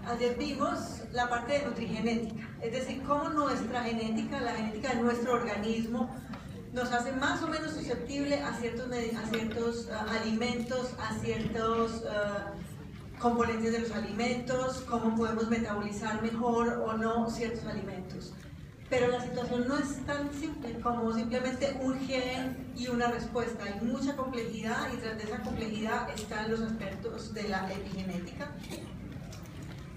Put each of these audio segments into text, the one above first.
Ayer vimos la parte de nutrigenética, es decir, cómo nuestra genética, la genética de nuestro organismo, nos hace más o menos susceptible a ciertos alimentos, a ciertos componentes de los alimentos, cómo podemos metabolizar mejor o no ciertos alimentos. Pero la situación no es tan simple como simplemente un gen y una respuesta. Hay mucha complejidad y tras de esa complejidad están los aspectos de la epigenética.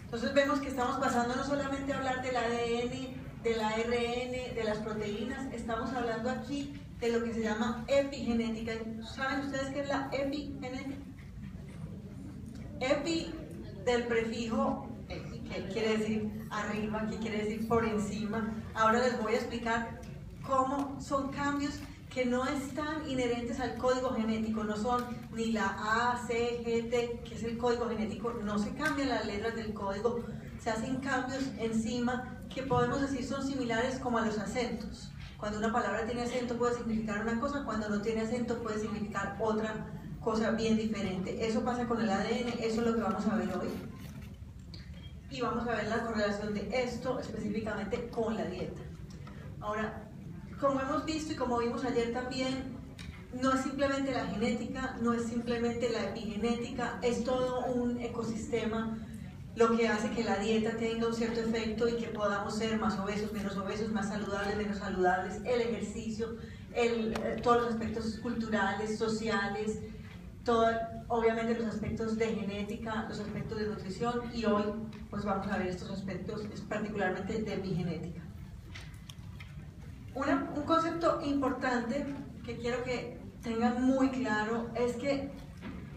Entonces vemos que estamos pasando no solamente a hablar del ADN, del ARN, de las proteínas, estamos hablando aquí de lo que se llama epigenética. ¿Saben ustedes qué es la epigenética? Epi del prefijo, que quiere decir arriba, que quiere decir por encima. Ahora les voy a explicar cómo son cambios que no están inherentes al código genético, no son ni la A, C, G, T, que es el código genético, no se cambian las letras del código, se hacen cambios encima que podemos decir son similares como a los acentos. Cuando una palabra tiene acento puede significar una cosa, cuando no tiene acento puede significar otra cosa bien diferente. Eso pasa con el ADN, eso es lo que vamos a ver hoy. Y vamos a ver la correlación de esto específicamente con la dieta. Ahora, como hemos visto y como vimos ayer también, no es simplemente la genética, no es simplemente la epigenética, es todo un ecosistema lo que hace que la dieta tenga un cierto efecto y que podamos ser más obesos, más saludables, menos saludables, el ejercicio, todos los aspectos culturales, sociales, obviamente los aspectos de genética, los aspectos de nutrición, y hoy pues vamos a ver estos aspectos particularmente de epigenética. Un concepto importante que quiero que tengan muy claro es que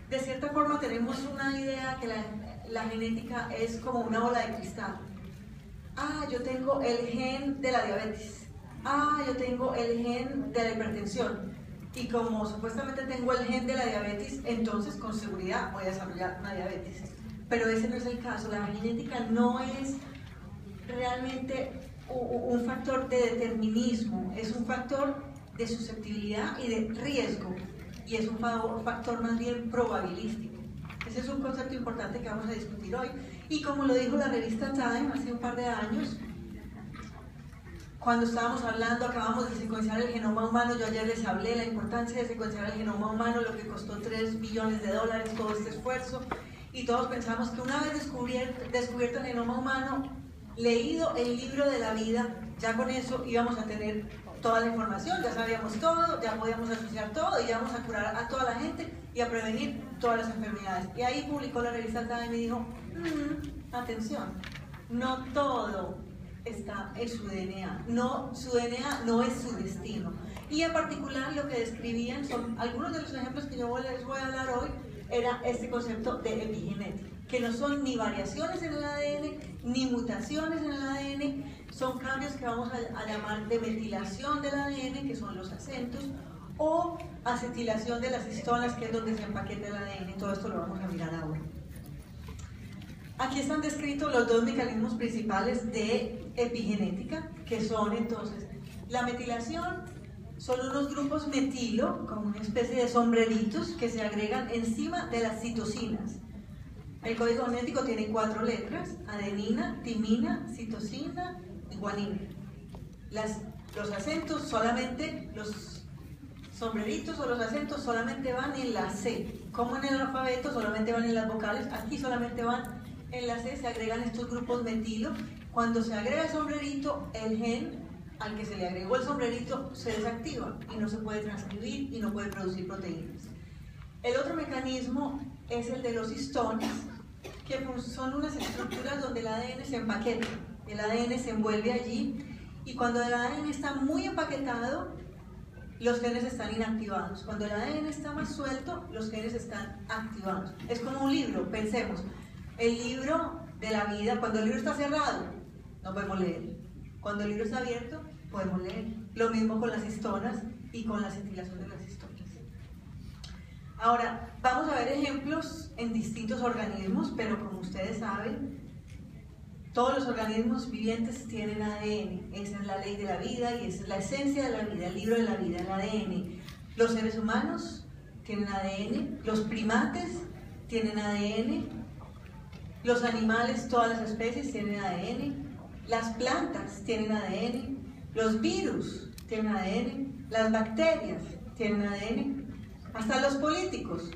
de cierta forma tenemos una idea que la genética es como una bola de cristal. Ah, yo tengo el gen de la diabetes. Ah, yo tengo el gen de la hipertensión. Y como supuestamente tengo el gen de la diabetes, entonces con seguridad voy a desarrollar una diabetes. Pero ese no es el caso. La genética no es realmente un factor de determinismo, es un factor de susceptibilidad y de riesgo, y es un factor más bien probabilístico. Ese es un concepto importante que vamos a discutir hoy, y como lo dijo la revista Time hace un par de años, cuando estábamos hablando, acabamos de secuenciar el genoma humano, yo ayer les hablé de la importancia de secuenciar el genoma humano, lo que costó $3 billones, todo este esfuerzo, y todos pensamos que una vez descubierto el genoma humano, leído el libro de la vida, ya con eso íbamos a tener toda la información, ya sabíamos todo, ya podíamos asociar todo y ya vamos a curar a toda la gente y a prevenir todas las enfermedades. Y ahí publicó la revista Time y dijo, atención, no todo está en su DNA, su DNA no es su destino. Y en particular lo que describían son algunos de los ejemplos que yo les voy a hablar hoy, era este concepto de epigenética, que no son ni variaciones en el ADN, ni mutaciones en el ADN, son cambios que vamos a llamar de metilación del ADN, que son los acentos, o acetilación de las histonas, que es donde se empaqueta el ADN. Todo esto lo vamos a mirar ahora. Aquí están descritos los dos mecanismos principales de epigenética, que son entonces la metilación. Son unos grupos metilo, como una especie de sombreritos que se agregan encima de las citosinas. El código genético tiene 4 letras: adenina, timina, citosina y guanina. Los acentos solamente, los sombreritos o los acentos solamente van en la C. Como en el alfabeto solamente van en las vocales, aquí solamente van en la C, se agregan estos grupos metilo. Cuando se agrega el sombrerito, el gen al que se le agregó el sombrerito se desactiva y no se puede transcribir y no puede producir proteínas. El otro mecanismo es el de los histones, que son unas estructuras donde el ADN se empaqueta, el ADN se envuelve allí, y cuando el ADN está muy empaquetado, los genes están inactivados. Cuando el ADN está más suelto, los genes están activados. Es como un libro, pensemos, el libro de la vida, cuando el libro está cerrado, no podemos leer. Cuando el libro está abierto, podemos leer. Lo mismo con las histonas y con la acetilación de las histonas. Ahora, vamos a ver ejemplos en distintos organismos, pero como ustedes saben, todos los organismos vivientes tienen ADN. Esa es la ley de la vida y esa es la esencia de la vida, el libro de la vida, el ADN. Los seres humanos tienen ADN, los primates tienen ADN, Los animales, todas las especies tienen ADN, las plantas tienen ADN, los virus tienen ADN, las bacterias tienen ADN, hasta los políticos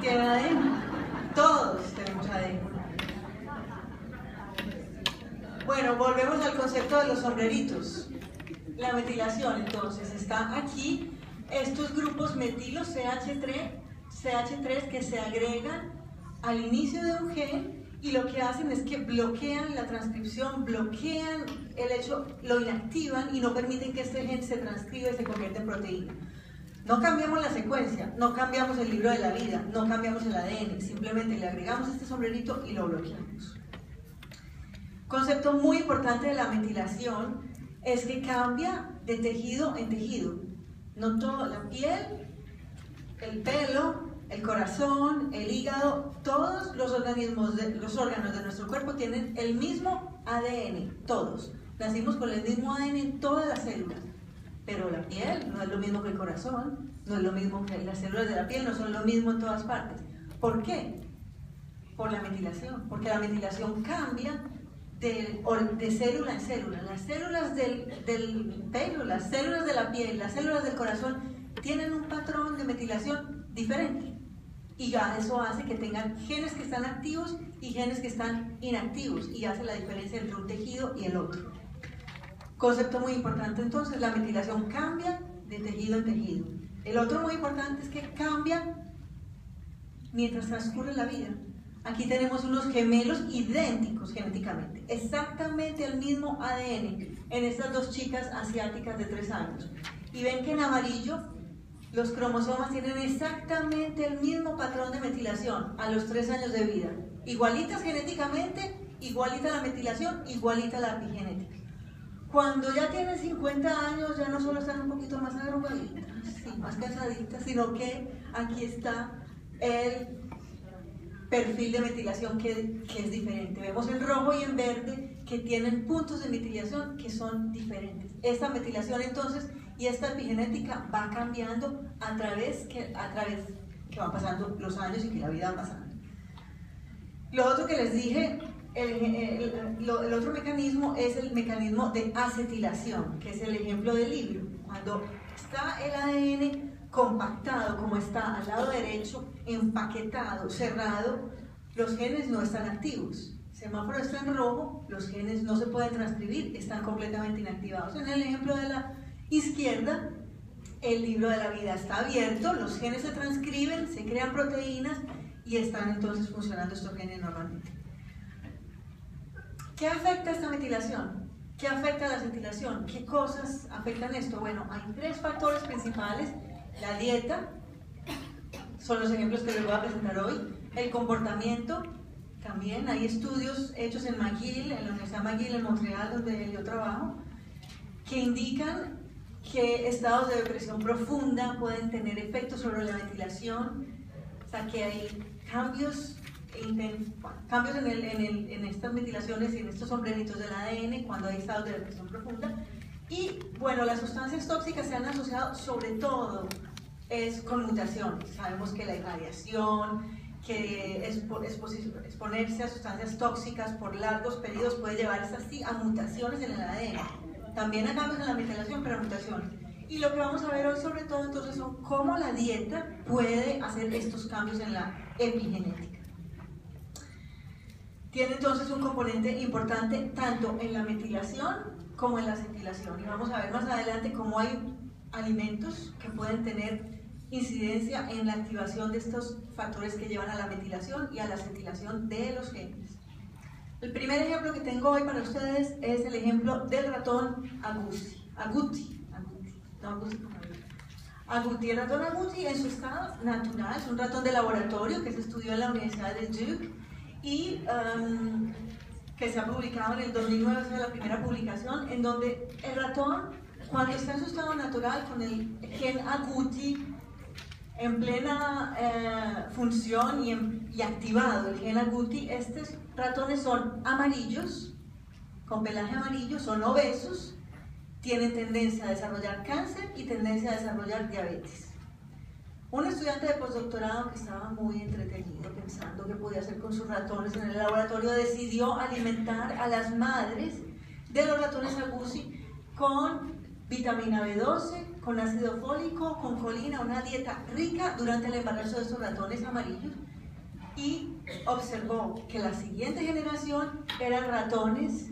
tienen ADN, todos tenemos ADN. Bueno, volvemos al concepto de los sombreritos. La metilación, entonces, está aquí, estos grupos metilos CH3 que se agregan al inicio de un gen y lo que hacen es que bloquean la transcripción, bloquean el hecho, lo inactivan y no permiten que este gen se transcriba y se convierta en proteína. No cambiamos la secuencia, no cambiamos el libro de la vida, no cambiamos el ADN, simplemente le agregamos este sombrerito y lo bloqueamos. Concepto muy importante de la metilación es que cambia de tejido en tejido. No todo, la piel, el pelo, el corazón, el hígado, todos los órganos de nuestro cuerpo tienen el mismo ADN, todos. Nacimos con el mismo ADN en todas las células, pero la piel no es lo mismo que el corazón, no es lo mismo que las células de la piel, no son lo mismo en todas partes. ¿Por qué? Por la metilación, porque la metilación cambia de célula en célula. Las células del pelo, las células de la piel, las células del corazón tienen un patrón de metilación diferente. Y ya eso hace que tengan genes que están activos y genes que están inactivos y hace la diferencia entre un tejido y el otro. Concepto muy importante entonces, la metilación cambia de tejido en tejido. El otro muy importante es que cambia mientras transcurre la vida. Aquí tenemos unos gemelos idénticos genéticamente, exactamente el mismo ADN en estas dos chicas asiáticas de 3 años. Y ven que en amarillo los cromosomas tienen exactamente el mismo patrón de metilación a los 3 años de vida. Igualitas genéticamente, igualita la metilación, igualita la epigenética. Cuando ya tienen 50 años ya no solo están un poquito más arrugaditas, sí, más cansaditas, sino que aquí está el perfil de metilación que es diferente. Vemos en rojo y en verde que tienen puntos de metilación que son diferentes. Esta metilación entonces y esta epigenética va cambiando a través que van pasando los años y que la vida va pasando. Lo otro que les dije, el otro mecanismo es el mecanismo de acetilación, que es el ejemplo del libro. Cuando está el ADN compactado como está al lado derecho, empaquetado, cerrado, los genes no están activos. El semáforo está en rojo, los genes no se pueden transcribir, están completamente inactivados. En el ejemplo de la izquierda, el libro de la vida está abierto, los genes se transcriben, se crean proteínas y están entonces funcionando estos genes normalmente. ¿Qué afecta esta metilación? ¿Qué afecta la acetilación? ¿Qué cosas afectan esto? Bueno, hay 3 factores principales. La dieta, son los ejemplos que les voy a presentar hoy. El comportamiento, también hay estudios hechos en McGill, en la Universidad McGill en Montreal, donde yo trabajo, que indican que estados de depresión profunda pueden tener efectos sobre la metilación, o sea que hay cambios en estas metilaciones y en estos sombreritos del ADN cuando hay estados de depresión profunda. Y bueno, las sustancias tóxicas se han asociado sobre todo con mutaciones. Sabemos que la irradiación, que exponerse a sustancias tóxicas por largos periodos puede llevar así a mutaciones en el ADN. También a cambios en la metilación, pero a mutaciones. Y lo que vamos a ver hoy sobre todo entonces son cómo la dieta puede hacer estos cambios en la epigenética. Tiene entonces un componente importante tanto en la metilación como en la acetilación. Y vamos a ver más adelante cómo hay alimentos que pueden tener incidencia en la activación de estos factores que llevan a la metilación y a la acetilación de los genes. El primer ejemplo que tengo hoy para ustedes es el ejemplo del ratón agouti. El ratón agouti en su estado natural es un ratón de laboratorio que se estudió en la Universidad de Duke y que se ha publicado en el 2009, es la primera publicación, en donde el ratón, cuando está en su estado natural con el gen agouti en plena función y activado el gen agouti, estos ratones son amarillos, con pelaje amarillo, son obesos, tienen tendencia a desarrollar cáncer y tendencia a desarrollar diabetes. Un estudiante de postdoctorado que estaba muy entretenido pensando que podía hacer con sus ratones en el laboratorio, decidió alimentar a las madres de los ratones aguzzi con vitamina B12, con ácido fólico, con colina, una dieta rica durante el embarazo de estos ratones amarillos, y observó que la siguiente generación eran ratones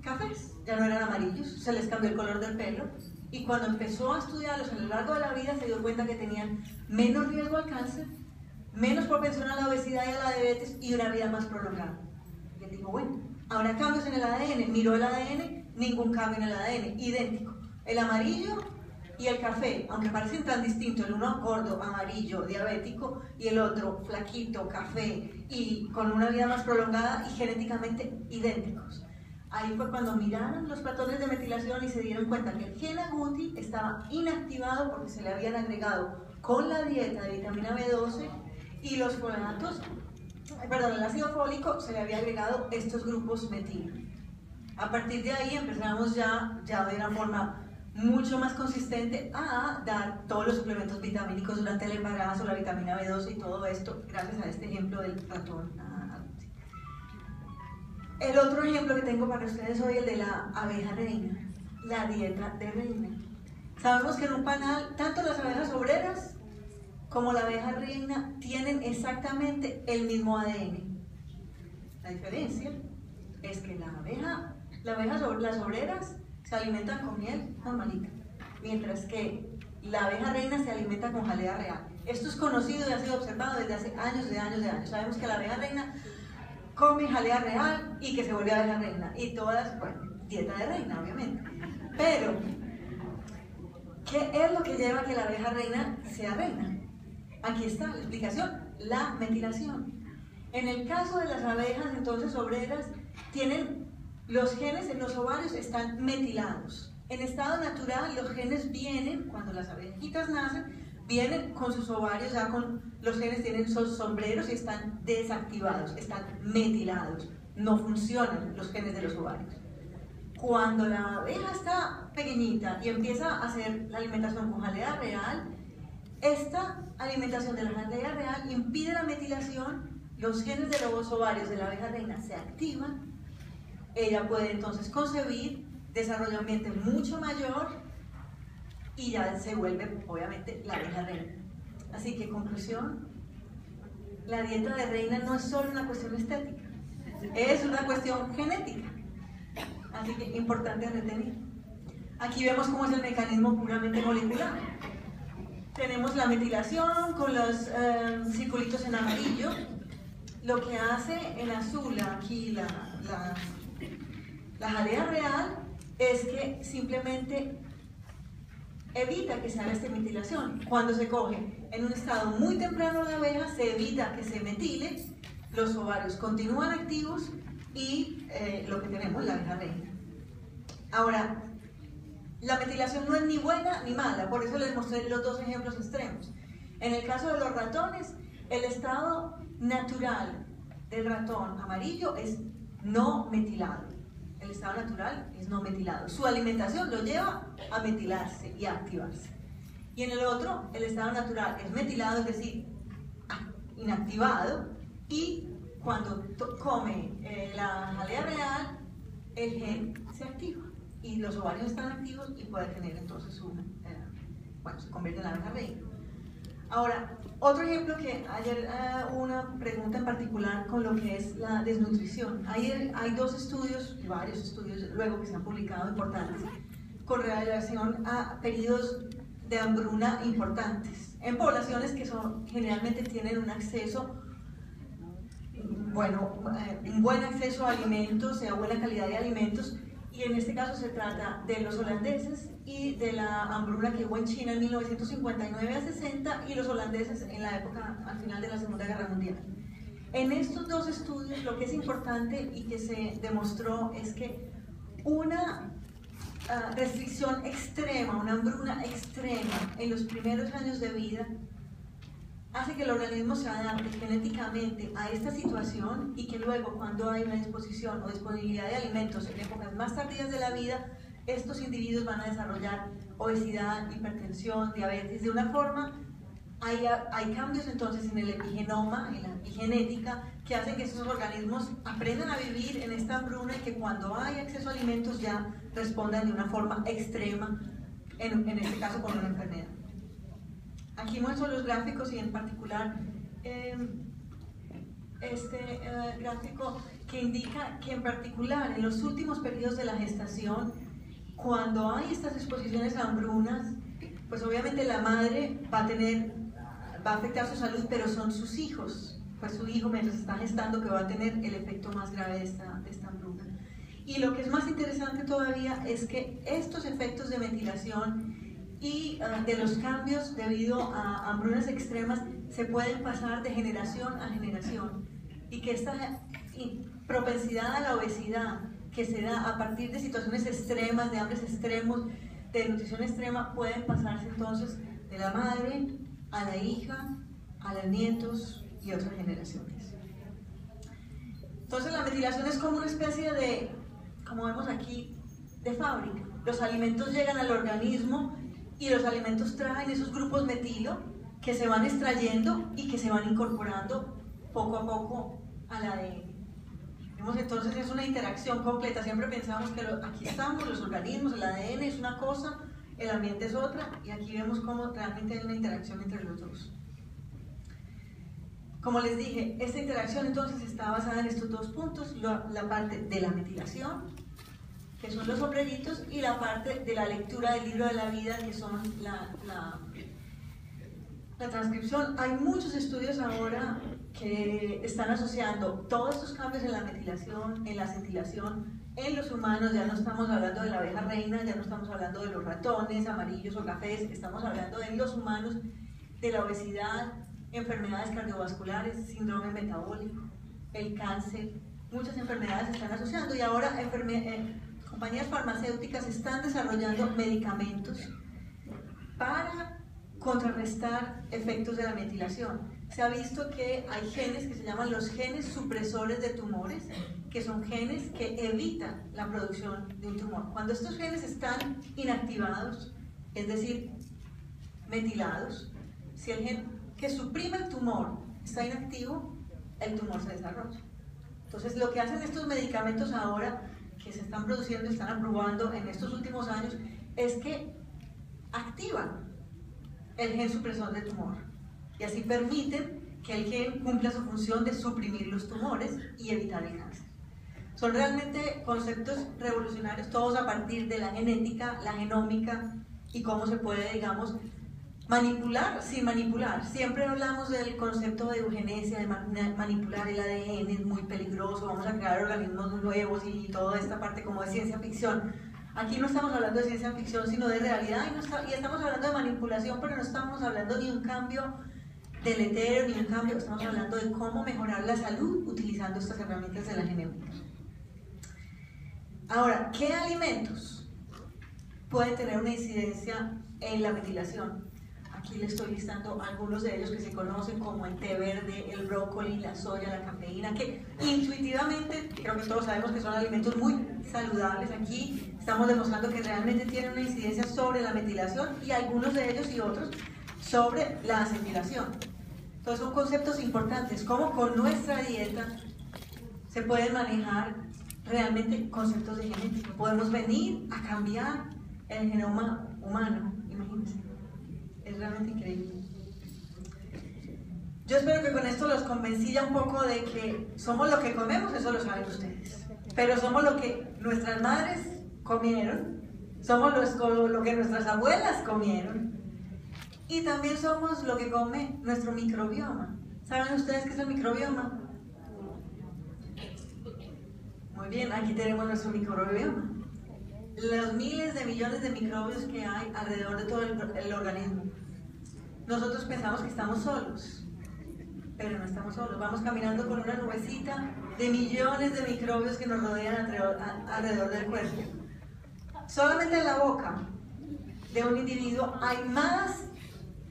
cafés, ya no eran amarillos, se les cambió el color del pelo, y cuando empezó a estudiarlos a lo largo de la vida se dio cuenta que tenían menos riesgo al cáncer, menos propensión a la obesidad y a la diabetes y una vida más prolongada. Y él dijo, bueno, habrá cambios en el ADN. Miró el ADN, ningún cambio en el ADN, idéntico. El amarillo y el café, aunque parecen tan distintos, el uno gordo, amarillo, diabético, y el otro flaquito, café y con una vida más prolongada y genéticamente idénticos. Ahí fue cuando miraron los patrones de metilación y se dieron cuenta que el gen agouti estaba inactivado porque se le habían agregado con la dieta de vitamina B12 y los folatos, el ácido fólico, se le había agregado estos grupos metilo. A partir de ahí empezamos ya de una forma mucho más consistente a dar todos los suplementos vitamínicos durante el embarazo, la vitamina B12 y todo esto, gracias a este ejemplo del ratón agouti. El otro ejemplo que tengo para ustedes hoy es el de la abeja reina, la dieta de reina. Sabemos que en un panal, tanto las abejas obreras como la abeja reina tienen exactamente el mismo ADN. La diferencia es que las obreras se alimentan con miel normalita, mientras que la abeja reina se alimenta con jalea real. Esto es conocido y ha sido observado desde hace años de años. Sabemos que la abeja reina come jalea real y que se vuelve abeja reina. Y todas, bueno, dieta de reina, obviamente. Pero, ¿qué es lo que lleva a que la abeja reina sea reina? Aquí está la explicación, la metilación. En el caso de las abejas, entonces, obreras, tienen los genes en los ovarios están metilados. En estado natural, los genes vienen, cuando las abejitas nacen, vienen con sus ovarios, ya con los genes tienen sus sombreros y están desactivados, están metilados. No funcionan los genes de los ovarios. Cuando la abeja está pequeñita y empieza a hacer la alimentación con jalea real, esta alimentación de la jalea real impide la metilación, los genes de los ovarios de la abeja reina se activan, ella puede entonces concebir, desarrolla un vientre mucho mayor y ya se vuelve, obviamente, la abeja reina. Así que, conclusión, la dieta de reina no es solo una cuestión estética, es una cuestión genética. Así que, importante retener. Aquí vemos cómo es el mecanismo puramente molecular. Tenemos la metilación con los circulitos en amarillo. Lo que hace en azul aquí la jalea real es que simplemente evita que se haga esta metilación. Cuando se coge en un estado muy temprano de abeja, se evita que se metile, los ovarios continúan activos y lo que tenemos, la abeja reina. Ahora, la metilación no es ni buena ni mala, por eso les mostré los dos ejemplos extremos. En el caso de los ratones, el estado natural del ratón amarillo es no metilado. El estado natural es no metilado. Su alimentación lo lleva a metilarse y a activarse. Y en el otro, el estado natural es metilado, es decir, inactivado, y cuando come la jalea real, el gen se activa y los ovarios están activos y puede tener entonces se convierte en la abeja reina. Ahora, otro ejemplo que ayer hubo una pregunta en particular con lo que es la desnutrición. Hay dos estudios, y varios estudios luego que se han publicado importantes, con relación a periodos de hambruna importantes en poblaciones que generalmente tienen un acceso, un buen acceso a alimentos, a buena calidad de alimentos, y en este caso se trata de los holandeses y de la hambruna que hubo en China en 1959 a 60 y los holandeses en la época, al final de la Segunda Guerra Mundial. En estos dos estudios lo que es importante y que se demostró es que una restricción extrema, una hambruna extrema en los primeros años de vida hace que el organismo se adapte genéticamente a esta situación y que luego, cuando hay una disposición o disponibilidad de alimentos en épocas más tardías de la vida, estos individuos van a desarrollar obesidad, hipertensión, diabetes de una forma hay cambios entonces en el epigenoma, en la epigenética, que hacen que estos organismos aprendan a vivir en esta hambruna y que cuando hay acceso a alimentos ya respondan de una forma extrema, en este caso con una enfermedad. Aquí muestro los gráficos y en particular este gráfico que indica que en particular en los últimos periodos de la gestación, cuando hay estas exposiciones a hambrunas, pues obviamente la madre va a afectar su salud, pero son sus hijos, pues su hijo mientras está gestando que va a tener el efecto más grave de esta hambruna. Y lo que es más interesante todavía es que estos efectos de metilación y de los cambios debido a hambrunas extremas se pueden pasar de generación a generación, y que esta propensidad a la obesidad que se da a partir de situaciones extremas, de hambres extremos, de nutrición extrema, pueden pasarse entonces de la madre a la hija, a los nietos y otras generaciones. Entonces la metilación es como una especie de, como vemos aquí, de fábrica. Los alimentos llegan al organismo y los alimentos traen esos grupos metilo que se van extrayendo y que se van incorporando poco a poco al ADN. Entonces es una interacción completa. Siempre pensamos que aquí estamos, los organismos, el ADN es una cosa, el ambiente es otra, y aquí vemos cómo realmente hay una interacción entre los dos. Como les dije, esta interacción entonces está basada en estos dos puntos, la parte de la metilación, que son los sombreritos, y la parte de la lectura del libro de la vida, que son la transcripción. Hay muchos estudios ahora que están asociando todos estos cambios en la metilación, en la centilación, en los humanos. Ya no estamos hablando de la abeja reina, ya no estamos hablando de los ratones amarillos o cafés, estamos hablando de los humanos, de la obesidad, enfermedades cardiovasculares, síndrome metabólico, el cáncer. Muchas enfermedades se están asociando, y ahora compañías farmacéuticas están desarrollando medicamentos para contrarrestar efectos de la metilación. Se ha visto que hay genes que se llaman los genes supresores de tumores, que son genes que evitan la producción de un tumor. Cuando estos genes están inactivados, es decir, metilados, si el gen que suprime el tumor está inactivo, el tumor se desarrolla. Entonces, lo que hacen estos medicamentos ahora, que se están produciendo y están aprobando en estos últimos años, es que activan el gen supresor de tumor, y así permiten que el gen cumpla su función de suprimir los tumores y evitar el cáncer. Son realmente conceptos revolucionarios, todos a partir de la genética, la genómica, y cómo se puede, digamos, manipular sin manipular. Siempre hablamos del concepto de eugenesia, de manipular el ADN, es muy peligroso, vamos a crear organismos nuevos y toda esta parte como de ciencia ficción. Aquí no estamos hablando de ciencia ficción, sino de realidad, y estamos hablando de manipulación, pero no estamos hablando ni un cambio deletero, ni un cambio, estamos hablando de cómo mejorar la salud utilizando estas herramientas de la genética. Ahora, ¿qué alimentos pueden tener una incidencia en la metilación? Aquí les estoy listando algunos de ellos que se conocen, como el té verde, el brócoli, la soya, la cafeína, que intuitivamente creo que todos sabemos que son alimentos muy saludables. Aquí estamos demostrando que realmente tienen una incidencia sobre la metilación, y algunos de ellos y otros sobre la acetilación. Entonces son conceptos importantes, como con nuestra dieta se pueden manejar realmente conceptos de genética. Podemos venir a cambiar el genoma humano, imagínense. Es realmente increíble. Yo espero que con esto los convencí ya un poco de que somos lo que comemos, eso lo saben ustedes. Pero somos lo que nuestras madres comieron, somos lo que nuestras abuelas comieron, y también somos lo que come nuestro microbioma. ¿Saben ustedes qué es el microbioma? Muy bien, aquí tenemos nuestro microbioma. Los miles de millones de microbios que hay alrededor de todo el organismo. Nosotros pensamos que estamos solos, pero no estamos solos. Vamos caminando con una nubecita de millones de microbios que nos rodean alrededor del cuerpo. Solamente en la boca de un individuo hay más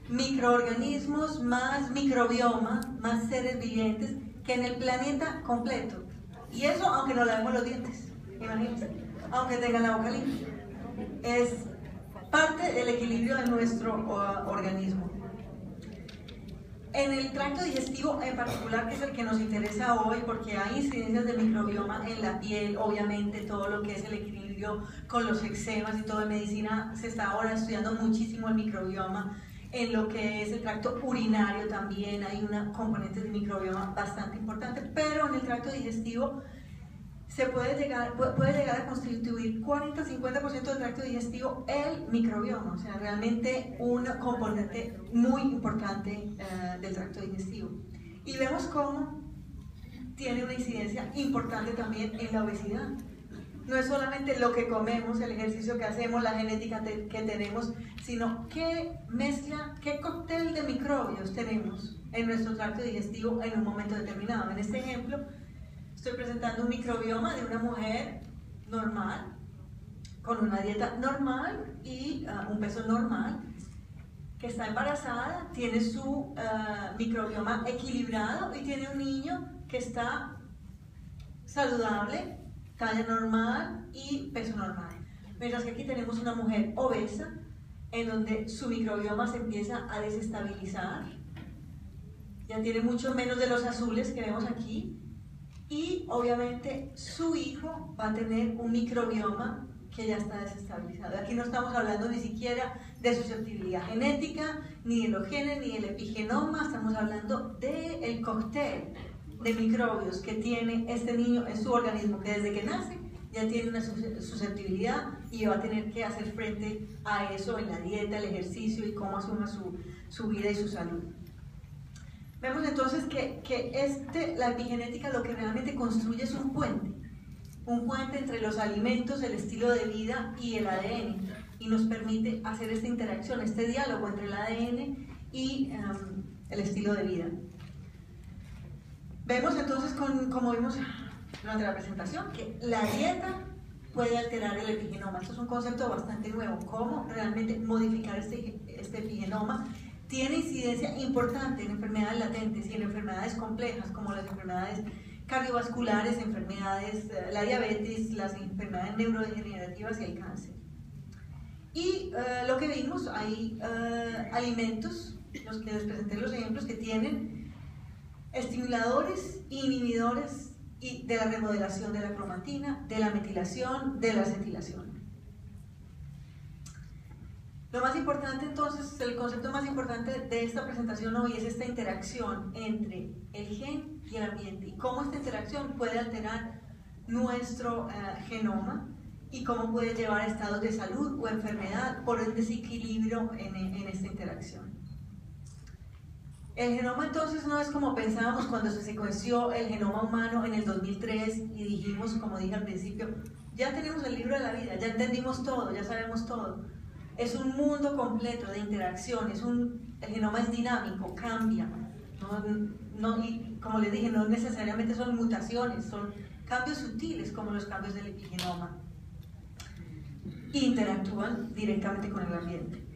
microorganismos, más microbioma, más seres vivientes que en el planeta completo. Y eso aunque no lavemos los dientes, imagínense, aunque tengan la boca limpia. Es parte del equilibrio de nuestro organismo. En el tracto digestivo en particular, que es el que nos interesa hoy, porque hay incidencias de microbioma en la piel, obviamente todo lo que es el equilibrio con los eczemas y todo en medicina, se está ahora estudiando muchísimo el microbioma. En lo que es el tracto urinario también hay una componente de microbioma bastante importante, pero en el tracto digestivo se puede llegar a constituir 40-50% del tracto digestivo el microbioma, o sea, realmente un componente muy importante del tracto digestivo. Y vemos cómo tiene una incidencia importante también en la obesidad. No es solamente lo que comemos, el ejercicio que hacemos, la genética que tenemos, sino qué mezcla, qué cóctel de microbios tenemos en nuestro tracto digestivo en un momento determinado. En este ejemplo, estoy presentando un microbioma de una mujer normal, con una dieta normal y un peso normal, que está embarazada, tiene su microbioma equilibrado y tiene un niño que está saludable, talla normal y peso normal. Mientras que aquí tenemos una mujer obesa, en donde su microbioma se empieza a desestabilizar, ya tiene mucho menos de los azules que vemos aquí, y obviamente su hijo va a tener un microbioma que ya está desestabilizado. Aquí no estamos hablando ni siquiera de susceptibilidad genética, ni de los genes, ni del epigenoma, estamos hablando del cóctel de microbios que tiene este niño en su organismo, que desde que nace ya tiene una susceptibilidad y va a tener que hacer frente a eso en la dieta, el ejercicio y cómo asuma su vida y su salud. Vemos entonces que la epigenética lo que realmente construye es un puente entre los alimentos, el estilo de vida y el ADN, y nos permite hacer esta interacción, este diálogo entre el ADN y el estilo de vida. Vemos entonces, como vimos durante la presentación, que la dieta puede alterar el epigenoma. Esto es un concepto bastante nuevo, cómo realmente modificar este epigenoma. Tiene incidencia importante en enfermedades latentes y en enfermedades complejas, como las enfermedades cardiovasculares, la diabetes, las enfermedades neurodegenerativas y el cáncer. Y lo que vimos, hay alimentos, los que les presenté los ejemplos, que tienen estimuladores e inhibidores de la remodelación de la cromatina, de la metilación, de la acetilación. Lo más importante entonces, el concepto más importante de esta presentación hoy es esta interacción entre el gen y el ambiente y cómo esta interacción puede alterar nuestro genoma y cómo puede llevar a estados de salud o enfermedad por el desequilibrio en esta interacción. El genoma entonces no es como pensábamos cuando se secuenció el genoma humano en el 2003 y dijimos, como dije al principio, ya tenemos el libro de la vida, ya entendimos todo, ya sabemos todo. Es un mundo completo de interacción, el genoma es dinámico, cambia, y como les dije, no necesariamente son mutaciones, son cambios sutiles como los cambios del epigenoma. Interactúan directamente con el ambiente.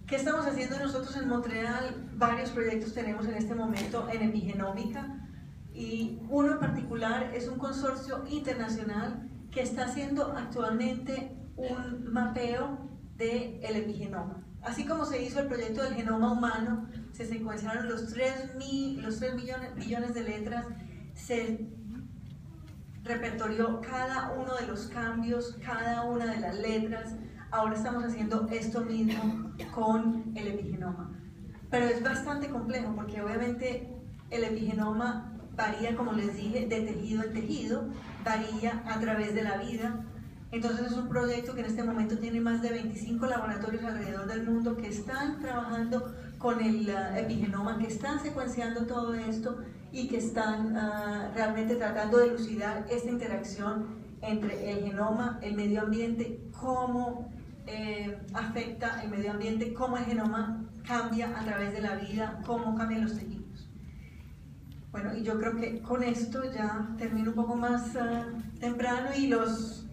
¿Qué estamos haciendo nosotros en Montreal? Varios proyectos tenemos en este momento en epigenómica y uno en particular es un consorcio internacional que está haciendo actualmente un mapeo del epigenoma. Así como se hizo el proyecto del genoma humano, se secuenciaron los 3 billones de letras, se repertorió cada uno de los cambios, cada una de las letras. Ahora estamos haciendo esto mismo con el epigenoma. Pero es bastante complejo porque obviamente el epigenoma varía, como les dije, de tejido en tejido, varía a través de la vida. Entonces es un proyecto que en este momento tiene más de 25 laboratorios alrededor del mundo que están trabajando con el epigenoma, que están secuenciando todo esto y que están realmente tratando de elucidar esta interacción entre el genoma, el medio ambiente, cómo afecta el medio ambiente, cómo el genoma cambia a través de la vida, cómo cambian los tejidos. Bueno, y yo creo que con esto ya termino un poco más temprano y los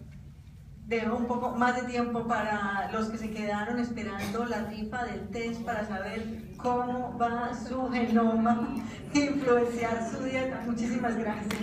dejo un poco más de tiempo para los que se quedaron esperando la rifa del test para saber cómo va su genoma influenciar su dieta. Muchísimas gracias.